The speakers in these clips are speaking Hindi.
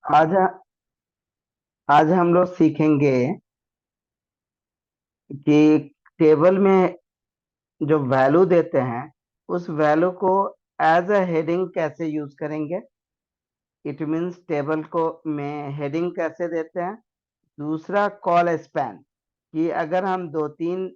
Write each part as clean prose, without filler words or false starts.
आज आज हम लोग सीखेंगे कि टेबल में जो वैल्यू देते हैं उस वैल्यू को एज अ हेडिंग कैसे यूज करेंगे। इट मीन्स टेबल को में हेडिंग कैसे देते हैं। दूसरा कॉल स्पैन, कि अगर हम दो तीन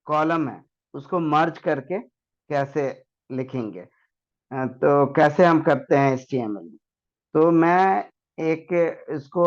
कॉलम है उसको मर्ज करके कैसे लिखेंगे। तो कैसे हम करते हैं HTML। तो मैं एक इसको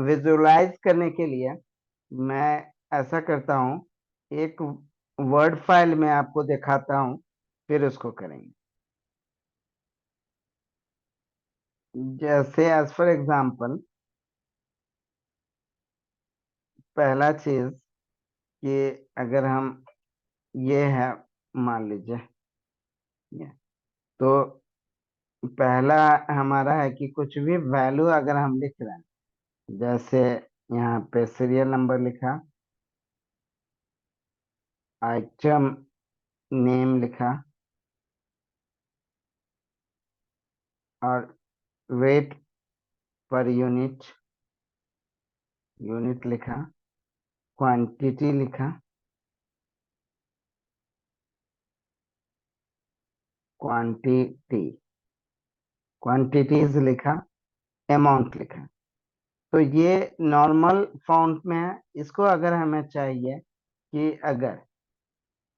विजुअलाइज करने के लिए मैं ऐसा करता हूँ, एक वर्ड फाइल में आपको दिखाता हूँ, फिर उसको करेंगे। जैसे एज फॉर एग्जांपल, पहला चीज कि अगर हम ये है, मान लीजिए ये, तो पहला हमारा है कि कुछ भी वैल्यू अगर हम लिख रहे हैं, जैसे यहाँ पे सीरियल नंबर लिखा, आइटम नेम लिखा, और वेट पर यूनिट लिखा, क्वांटिटी लिखा, क्वांटिटी क्वांटिटीज लिखा, अमाउंट लिखा। तो ये नॉर्मल फॉन्ट में है। इसको अगर हमें चाहिए कि अगर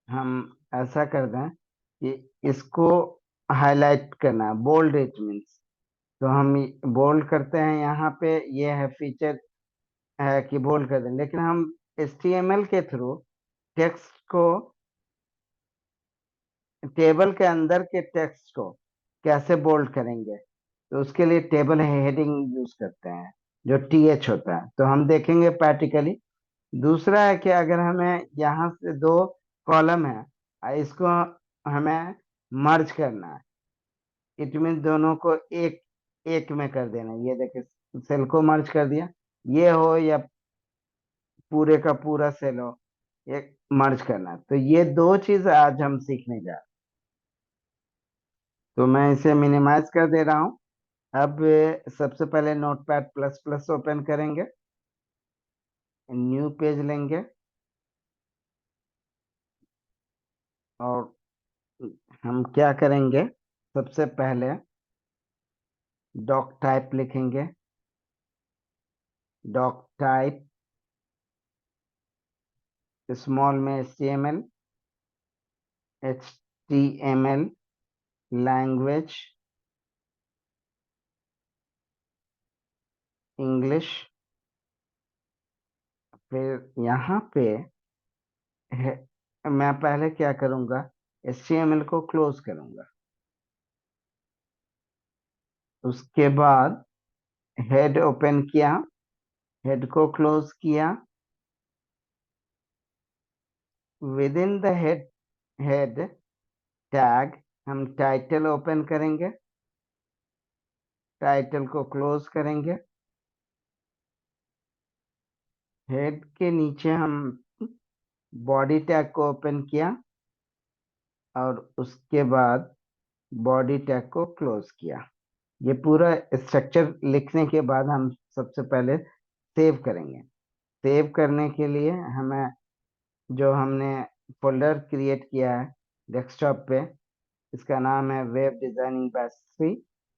हम ऐसा कर दें कि इसको हाईलाइट करना है, बोल्ड इट मीन्स, तो हम बोल्ड करते हैं। यहाँ पे ये है फीचर है कि बोल्ड कर दें, लेकिन हम HTML के थ्रू टेक्स्ट को, टेबल के अंदर के टेक्स्ट को कैसे बोल्ड करेंगे, तो उसके लिए टेबल हेडिंग यूज करते हैं, जो TH होता है। तो हम देखेंगे प्रैक्टिकली। दूसरा है कि अगर हमें यहाँ से दो कॉलम है, इसको हमें मर्ज करना है। इट मीन दोनों को एक एक में कर देना है। ये देखिए, सेल को मर्ज कर दिया, ये हो या पूरे का पूरा सेल हो, एक मर्ज करना है। तो ये दो चीज आज हम सीखने जा रहे हैं। तो मैं इसे मिनिमाइज कर दे रहा हूँ। अब सबसे पहले नोटपैड प्लस प्लस ओपन करेंगे, न्यू पेज लेंगे, और हम क्या करेंगे, सबसे पहले डॉक टाइप लिखेंगे। डॉक टाइप स्मॉल में HTML, HTML लैंग्वेज इंग्लिश। फिर यहाँ पे है, मैं पहले क्या करूँगा, HTML को क्लोज करूँगा। उसके बाद हेड ओपन किया, हेड को क्लोज किया। With in the head tag हम टाइटल ओपन करेंगे, टाइटल को क्लोज करेंगे। हेड के नीचे हम बॉडी टैग को ओपन किया, और उसके बाद बॉडी टैग को क्लोज किया। ये पूरा स्ट्रक्चर लिखने के बाद हम सबसे पहले सेव करेंगे। सेव करने के लिए हमें, जो हमने फोल्डर क्रिएट किया है डेस्कटॉप पे, इसका नाम है वेब डिजाइनिंग बाय।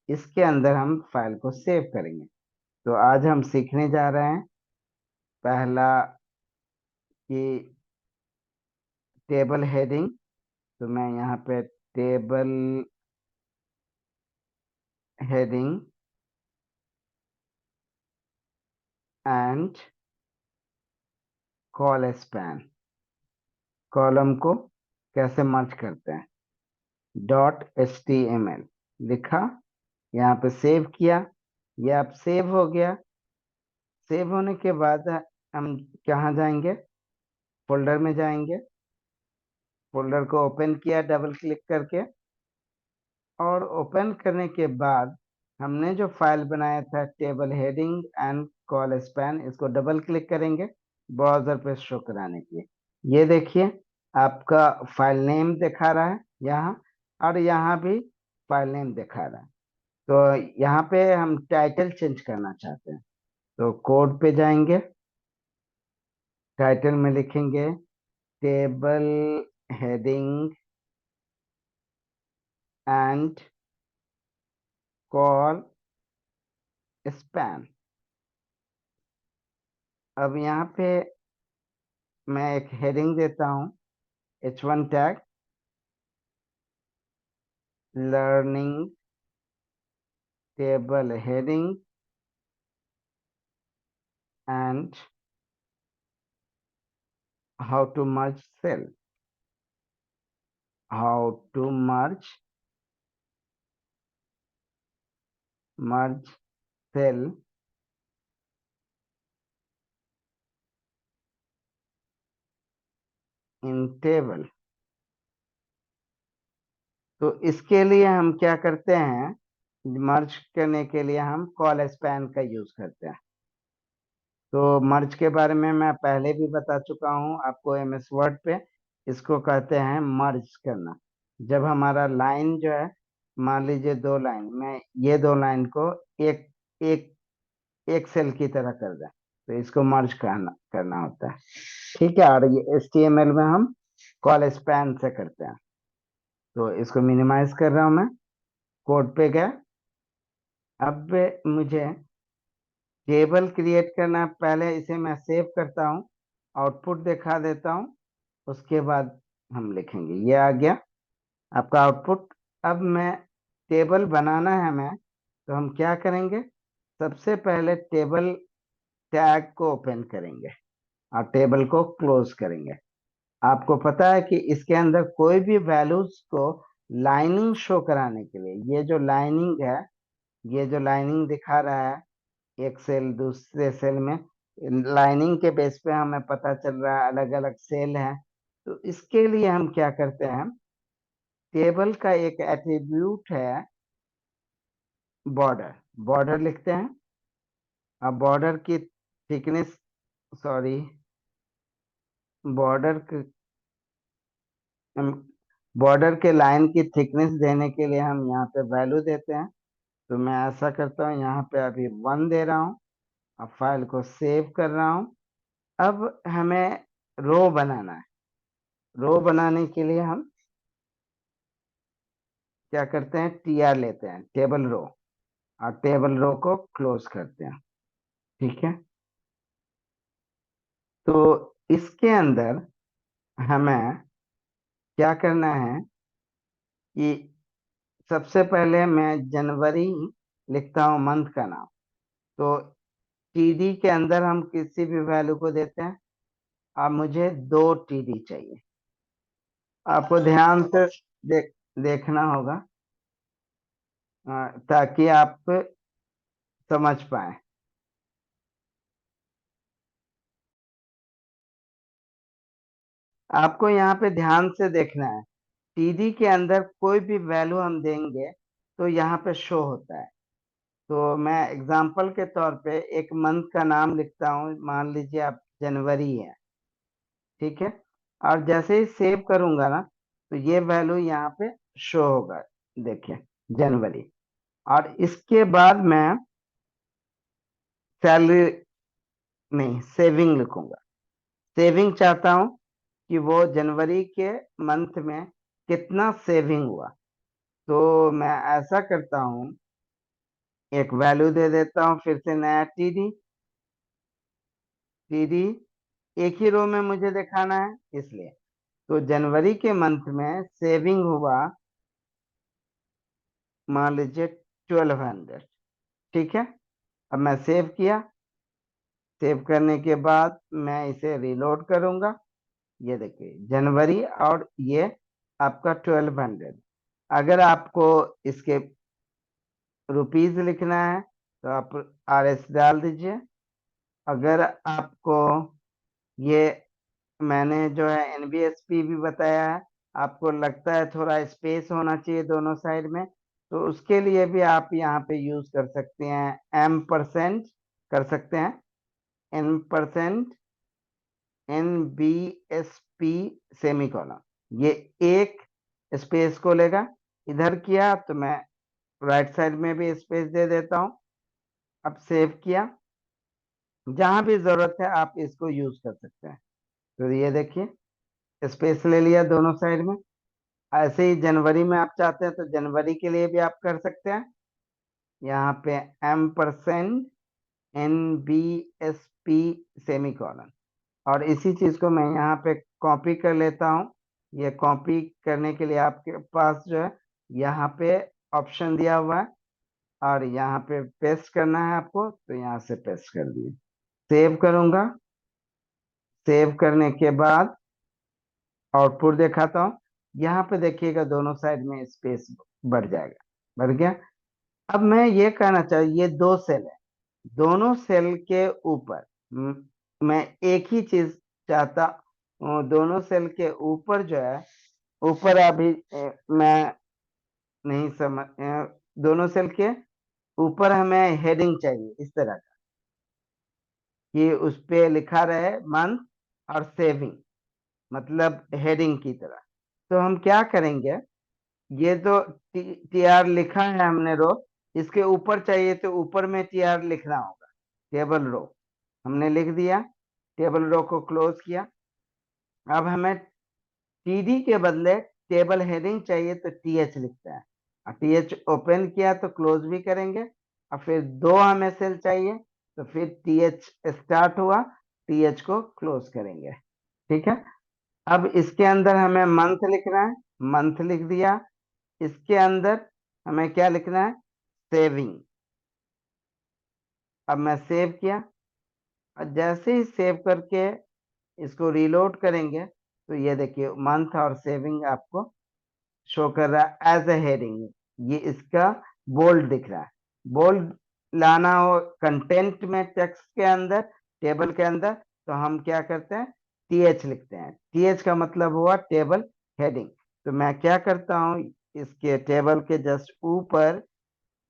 इसके अंदर हम फाइल को सेव करेंगे। तो आज हम सीखने जा रहे हैं, पहला कि टेबल हेडिंग। तो मैं यहाँ पे table heading and col span, column को कैसे मर्ज करते हैं, .html लिखा, यहाँ पे सेव किया। ये अब सेव हो गया। सेव होने के बाद हम कहाँ जाएंगे, फोल्डर में जाएंगे। फोल्डर को ओपन किया डबल क्लिक करके, और ओपन करने के बाद हमने जो फाइल बनाया था table heading and col span, इसको डबल क्लिक करेंगे ब्राउजर पे शो कराने के लिए। ये देखिए, आपका फाइल नेम दिखा रहा है यहाँ, और यहाँ भी फाइल नेम दिखा रहा है। तो यहाँ पे हम टाइटल चेंज करना चाहते हैं, तो कोड पे जाएंगे, टाइटल में लिखेंगे table heading and col span. अब यहाँ पे मैं एक हेडिंग देता हूँ, H1 tag learning table heading and how to merge cell, how to merge cell in table. तो इसके लिए हम क्या करते हैं, मर्ज करने के लिए हम कॉल स्पैन का यूज करते हैं। तो मर्ज के बारे में मैं पहले भी बता चुका हूँ आपको MS वर्ड पे। इसको कहते हैं मर्ज करना। जब हमारा लाइन जो है, मान लीजिए दो लाइन, मैं ये दो लाइन को एक एक एक सेल की तरह कर दें, तो इसको मर्ज करना करना होता है। ठीक है, और ये HTML में हम कॉल स्पैन से करते हैं। तो इसको मिनिमाइज कर रहा हूं मैं, कोड पे गया। अब मुझे टेबल क्रिएट करना है, पहले इसे मैं सेव करता हूँ, आउटपुट दिखा देता हूँ, उसके बाद हम लिखेंगे। ये आ गया आपका आउटपुट। अब मैं टेबल बनाना है हमें, तो हम क्या करेंगे, सबसे पहले टेबल टैग को ओपन करेंगे और टेबल को क्लोज करेंगे। आपको पता है कि इसके अंदर कोई भी वैल्यूज को लाइनिंग शो कराने के लिए, ये जो लाइनिंग है, ये जो लाइनिंग दिखा रहा है, एक सेल दूसरे सेल में लाइनिंग के बेस पे हमें पता चल रहा है अलग अलग सेल है। तो इसके लिए हम क्या करते हैं, टेबल का एक एट्रीब्यूट है बॉर्डर, बॉर्डर लिखते हैं। अब बॉर्डर की थिकनेस, सॉरी, बॉर्डर बॉर्डर के लाइन की थिकनेस देने के लिए हम यहाँ पे वैल्यू देते हैं। तो मैं ऐसा करता हूँ, यहाँ पे अभी 1 दे रहा हूँ। अब फाइल को सेव कर रहा हूँ। अब हमें रो बनाना है। रो बनाने के लिए हम क्या करते हैं, TR लेते हैं, टेबल रो, और टेबल रो को क्लोज करते हैं। ठीक है, तो इसके अंदर हमें क्या करना है कि सबसे पहले मैं जनवरी लिखता हूँ, मंथ का नाम। तो TD के अंदर हम किसी भी वैल्यू को देते हैं। अब मुझे 2 TD चाहिए। आपको ध्यान से देखना होगा, ताकि आप समझ पाए। आपको यहाँ पे ध्यान से देखना है, TD के अंदर कोई भी वैल्यू हम देंगे तो यहाँ पे शो होता है। तो मैं एग्जांपल के तौर पे एक मंथ का नाम लिखता हूँ, मान लीजिए आप जनवरी है। ठीक है, और जैसे ही सेव करूंगा ना, तो ये वैल्यू यहाँ पे शो होगा, देखिए, जनवरी। और इसके बाद मैं सैलरी नहीं, सेविंग लिखूंगा। सेविंग चाहता हूँ कि वो जनवरी के मंथ में कितना सेविंग हुआ। तो मैं ऐसा करता हूँ, एक वैल्यू दे देता हूँ, फिर से नया TD। TD एक ही रो में मुझे दिखाना है, इसलिए तो जनवरी के मंथ में सेविंग हुआ, मान लीजिए 1200। ठीक है, अब मैं सेव किया। सेव करने के बाद मैं इसे रीलोड करूंगा। ये देखिए जनवरी, और ये आपका 1200। अगर आपको इसके रुपीज लिखना है तो आप RS डाल दीजिए। अगर आपको ये, मैंने जो है NBSP भी बताया है, आपको लगता है थोड़ा स्पेस होना चाहिए दोनों साइड में, तो उसके लिए भी आप यहाँ पे यूज कर सकते हैं, M% कर सकते हैं, N%, NBSP सेमी कॉलम। ये एक स्पेस को लेगा। इधर किया तो मैं राइट साइड में भी स्पेस दे देता हूँ। अब सेव किया। जहां भी जरूरत है आप इसको यूज कर सकते हैं। तो ये देखिए स्पेस ले लिया दोनों साइड में। ऐसे ही जनवरी में आप चाहते हैं तो जनवरी के लिए भी आप कर सकते हैं। यहाँ पे M%NBSP सेमीकोलन, और इसी चीज को मैं यहाँ पे कॉपी कर लेता हूँ। ये कॉपी करने के लिए आपके पास जो है यहाँ पे ऑप्शन दिया हुआ है, और यहाँ पे पेस्ट करना है आपको, तो यहाँ से पेस्ट कर दिए। सेव करूंगा। सेव करने के बाद आउटपुट दिखाता हूँ। यहाँ पे देखिएगा दोनों साइड में स्पेस बढ़ जाएगा, बढ़ गया। अब मैं ये कहना चाहिए, ये दो सेल है, दोनों सेल के ऊपर मैं एक ही चीज चाहता हूँ। दोनों सेल के ऊपर जो है, ऊपर अभी मैं नहीं समझ दोनों सेल के ऊपर हमें हेडिंग चाहिए इस तरह का, कि उस पे लिखा रहे मंथ और सेविंग, मतलब हेडिंग की तरह। तो हम क्या करेंगे, ये तो टी आर लिखा है हमने रो, इसके ऊपर चाहिए तो ऊपर में टी आर लिखना होगा। टेबल रो हमने लिख दिया, टेबल रो को क्लोज किया। अब हमें टीडी के बदले टेबल हेडिंग चाहिए तो टीएच लिखते हैं, और टीएच ओपन किया तो क्लोज भी करेंगे। और फिर दो हमें सेल चाहिए, तो फिर टीएच स्टार्ट हुआ, टीएच को क्लोज करेंगे। ठीक है। अब इसके अंदर हमें मंथ लिखना है, मंथ लिख दिया। इसके अंदर हमें क्या लिखना है, सेविंग। अब मैं सेव किया, और जैसे ही सेव करके इसको रीलोड करेंगे तो ये देखिए मंथ और सेविंग आपको शो कर रहा है एज ए हेडिंग। ये इसका बोल्ड दिख रहा है। बोल्ड लाना हो कंटेंट में, टेक्स्ट के अंदर, टेबल के अंदर, तो हम क्या करते हैं, टीएच लिखते हैं। टीएच का मतलब हुआ टेबल हेडिंग। तो मैं क्या करता हूँ, इसके टेबल के जस्ट ऊपर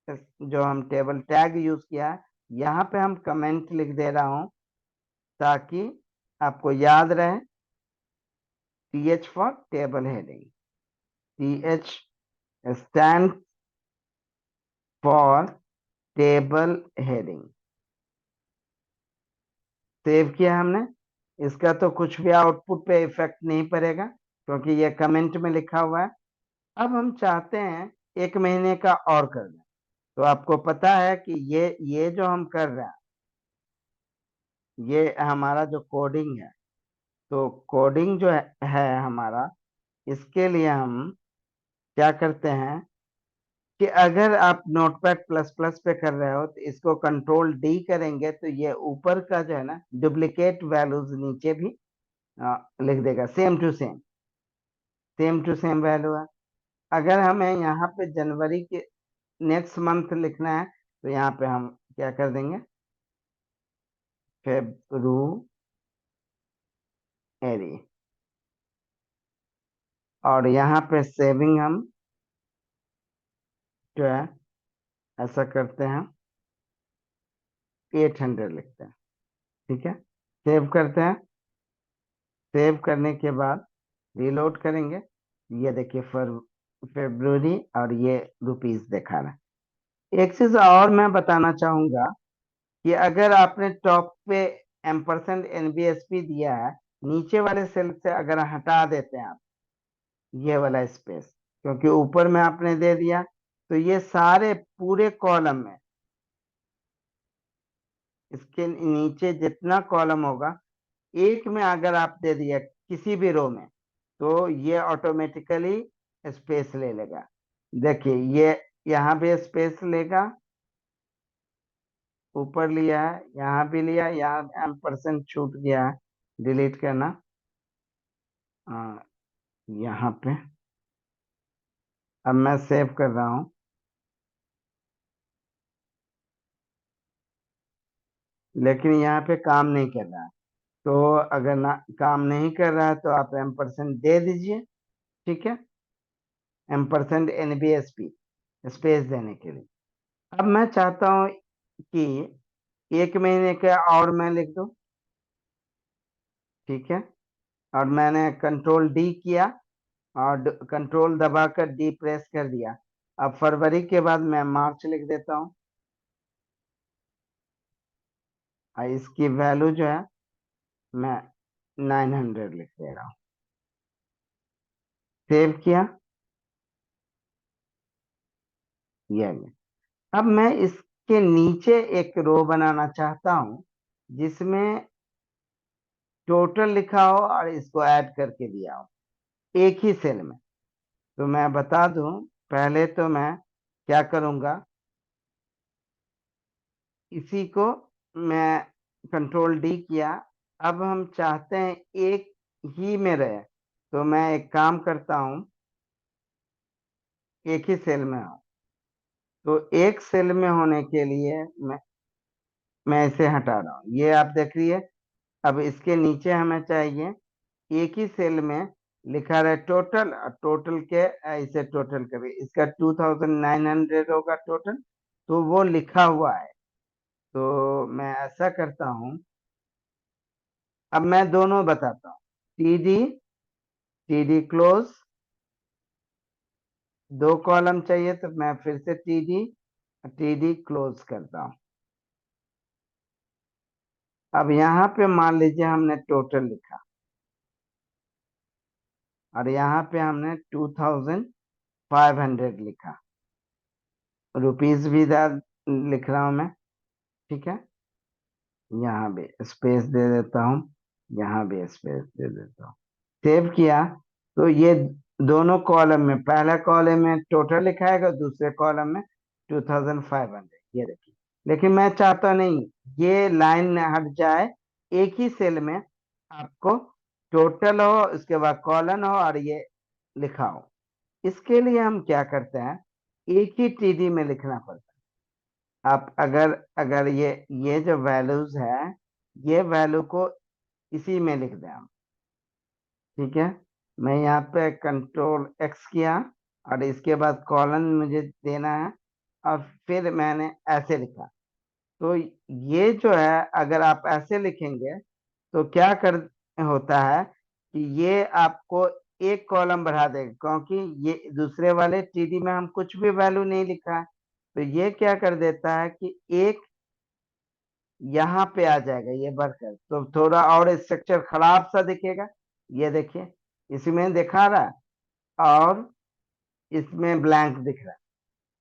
जो हम टेबल टैग यूज किया है, यहाँ पे हम कमेंट लिख दे रहा हूँ, ताकि आपको याद रहे। TH for table heading, TH stand for table heading. Save किया हमने। इसका तो कुछ भी आउटपुट पे इफेक्ट नहीं पड़ेगा, क्योंकि ये कमेंट में लिखा हुआ है। अब हम चाहते हैं एक महीने का और कर दें। तो आपको पता है कि ये जो हम कर रहे हैं, ये हमारा जो कोडिंग है, तो कोडिंग जो है हमारा, इसके लिए हम क्या करते हैं कि अगर आप नोटपैड प्लस प्लस पे कर रहे हो तो इसको कंट्रोल डी करेंगे, तो ये ऊपर का जो है ना डुप्लीकेट वैल्यूज नीचे भी लिख देगा, same to same, same to same value है। अगर हमें यहाँ पे जनवरी के नेक्स्ट मंथ लिखना है, तो यहाँ पे हम क्या कर देंगे, फेब्रुअरी। और यहाँ पे सेविंग हम जो है ऐसा करते हैं, 800 लिखते हैं। ठीक है। सेव करते हैं। सेव करने के बाद रीलोड करेंगे। ये देखिए फेब्रुअरी, और ये रुपीस दिखा रहा है। एक चीज और मैं बताना चाहूंगा, कि अगर आपने टॉप पे M%NBSP दिया है, नीचे वाले सेल से अगर हटा देते हैं आप ये वाला स्पेस, क्योंकि ऊपर में आपने दे दिया, तो ये सारे पूरे कॉलम में, इसके नीचे जितना कॉलम होगा, एक में अगर आप दे दिया किसी भी रो में, तो ये ऑटोमेटिकली स्पेस ले लेगा। देखिए ये यहाँ भी स्पेस लेगा, ऊपर लिया है, यहाँ भी लिया, यहाँ M% छूट गया है, डिलीट करना। यहाँ पे अब मैं सेव कर रहा हूँ, लेकिन यहाँ पे काम नहीं कर रहा है। तो अगर ना काम नहीं कर रहा है तो आप M% दे दीजिए। ठीक है। M%NBSP स्पेस देने के लिए। अब मैं चाहता हूँ कि एक महीने का और मैं लिख दूं। ठीक है। और मैंने कंट्रोल डी किया, और कंट्रोल दबाकर डी प्रेस कर दिया। अब फरवरी के बाद मैं मार्च लिख देता हूँ, और इसकी वैल्यू जो है मैं 900 लिख दे रहा हूँ। सेव किया, ये ले। अब मैं इसके नीचे एक रो बनाना चाहता हूँ जिसमें टोटल लिखा हो और इसको ऐड करके दिया हो एक ही सेल में। तो मैं बता दूं, पहले तो मैं क्या करूंगा, इसी को मैं कंट्रोल डी किया। अब हम चाहते हैं एक ही में रहे, तो मैं एक काम करता हूं, एक ही सेल में हो। तो एक सेल में होने के लिए मैं इसे हटा रहा हूँ, ये आप देख रही है। अब इसके नीचे हमें चाहिए एक ही सेल में लिखा रहे टोटल, और टोटल के इसे टोटल करिए, इसका 2900 होगा टोटल, तो वो लिखा हुआ है। तो मैं ऐसा करता हूँ, अब मैं दोनों बताता हूँ, टीडी, टीडी क्लोज, दो कॉलम चाहिए तो मैं फिर से टीडी, टीडी क्लोज करता हूँ। अब यहाँ पे मान लीजिए हमने टोटल लिखा, और यहाँ पे हमने 2500 लिखा, रुपीज भी लिख रहा हूँ मैं, ठीक है। यहाँ भी स्पेस दे देता हूँ, यहाँ भी स्पेस दे देता हूँ। सेव किया, तो ये दोनों कॉलम में, पहला कॉलम में टोटल लिखाएगा, दूसरे कॉलम में 2500, ये देखिए। लेकिन मैं चाहता नहीं ये लाइन हट जाए, एक ही सेल में आपको टोटल हो, उसके बाद कॉलन हो और ये लिखा हो। इसके लिए हम क्या करते हैं, एक ही टीडी में लिखना पड़ता है। आप अगर अगर ये जो वैल्यूज है, ये वैल्यू को इसी में लिख दें हम, ठीक है। मैं यहाँ पे कंट्रोल एक्स किया, और इसके बाद कॉलन मुझे देना है, और फिर मैंने ऐसे लिखा। तो ये जो है, अगर आप ऐसे लिखेंगे तो क्या कर होता है कि ये आपको एक कॉलम बढ़ा देगा, क्योंकि ये दूसरे वाले टीडी में हम कुछ भी वैल्यू नहीं लिखा है। तो ये क्या कर देता है कि एक यहाँ पे आ जाएगा ये बढ़कर, तो थोड़ा और स्ट्रक्चर खराब सा दिखेगा। ये देखिए, इसमें दिखा रहा है और इसमें ब्लैंक दिख रहा है।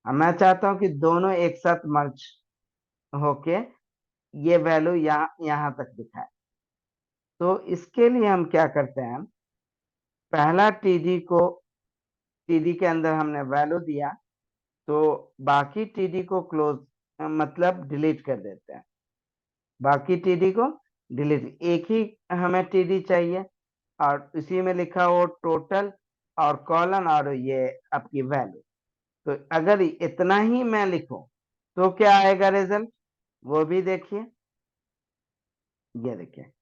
अब मैं चाहता हूँ कि दोनों एक साथ मर्ज होके ये वैल्यू यहाँ यहाँ तक दिखाए। तो इसके लिए हम क्या करते हैं, पहला टीडी के अंदर हमने वैल्यू दिया, तो बाकी टीडी को क्लोज, मतलब डिलीट कर देते हैं। बाकी टीडी को डिलीट, एक ही हमें टीडी चाहिए, और इसी में लिखा हो टोटल और कॉलन और ये आपकी वैल्यू। तो अगर इतना ही मैं लिखूं तो क्या आएगा रिजल्ट, वो भी देखिए। ये देखिए,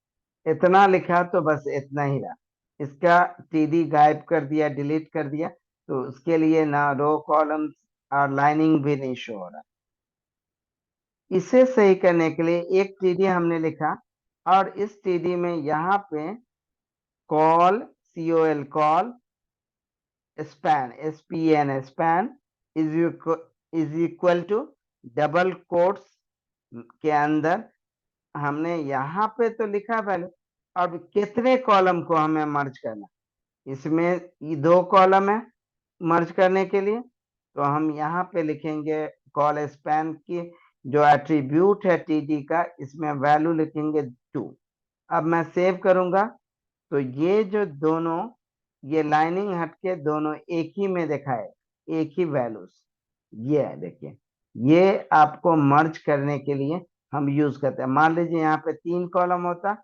इतना लिखा तो बस इतना ही रहा, इसका टीडी गायब कर दिया, डिलीट कर दिया, तो उसके लिए ना रो कॉलम्स और लाइनिंग भी नहीं शो हो रहा। इसे सही करने के लिए एक टीडी हमने लिखा, और इस टीडी में यहाँ पे col, COL col, span SPN span is equal to double quotes के अंदर हमने यहाँ पे तो लिखा पहले। अब कितने कॉलम को हमें मर्ज करना, इसमें ये दो कॉलम है मर्ज करने के लिए, तो हम यहाँ पे लिखेंगे कॉल स्पैन की जो एट्रीब्यूट है टीडी का, इसमें वैल्यू लिखेंगे 2। अब मैं सेव करूंगा, तो ये जो दोनों, ये लाइनिंग हटके दोनों एक ही में दिखाए, एक ही वैल्यूज, ये है देखिए। ये आपको मर्ज करने के लिए हम यूज करते हैं। मान लीजिए यहाँ पे 3 कॉलम होता,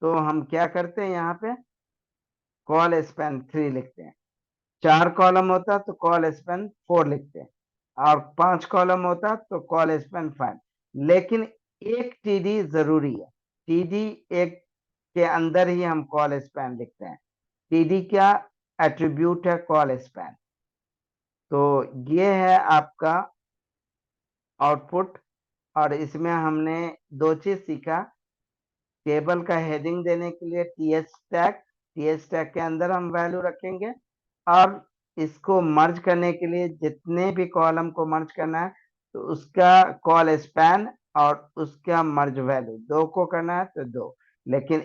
तो हम क्या करते हैं, यहाँ पे कॉल स्पैन 3 लिखते हैं। 4 कॉलम होता तो कॉल स्पैन 4 लिखते हैं, और 5 कॉलम होता तो कॉल स्पैन 5। लेकिन एक टीडी जरूरी है, टीडी एक के अंदर ही हम कॉल स्पैन लिखते हैं। टीडी क्या एट्रीब्यूट है, कॉल स्पैन। तो ये है आपका आउटपुट, और इसमें हमने दो चीज सीखा। टेबल का हेडिंग देने के लिए TH टैग, TH टैग के अंदर हम वैल्यू रखेंगे, और इसको मर्ज करने के लिए जितने भी कॉलम को मर्ज करना है तो उसका कॉल स्पैन और उसका मर्ज वैल्यू दो को करना है तो दो। लेकिन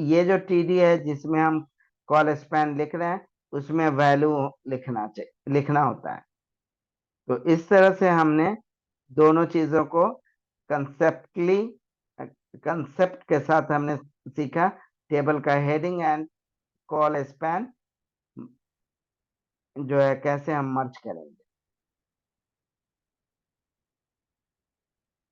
ये जो टीडी है जिसमें हम कॉल स्पैन लिख रहे हैं उसमें वैल्यू लिखना होता है। तो इस तरह से हमने दोनों चीजों को कंसेप्टली कंसेप्ट के साथ हमने सीखा। टेबल का हेडिंग एंड कॉल स्पैन जो है कैसे हम मर्ज करेंगे।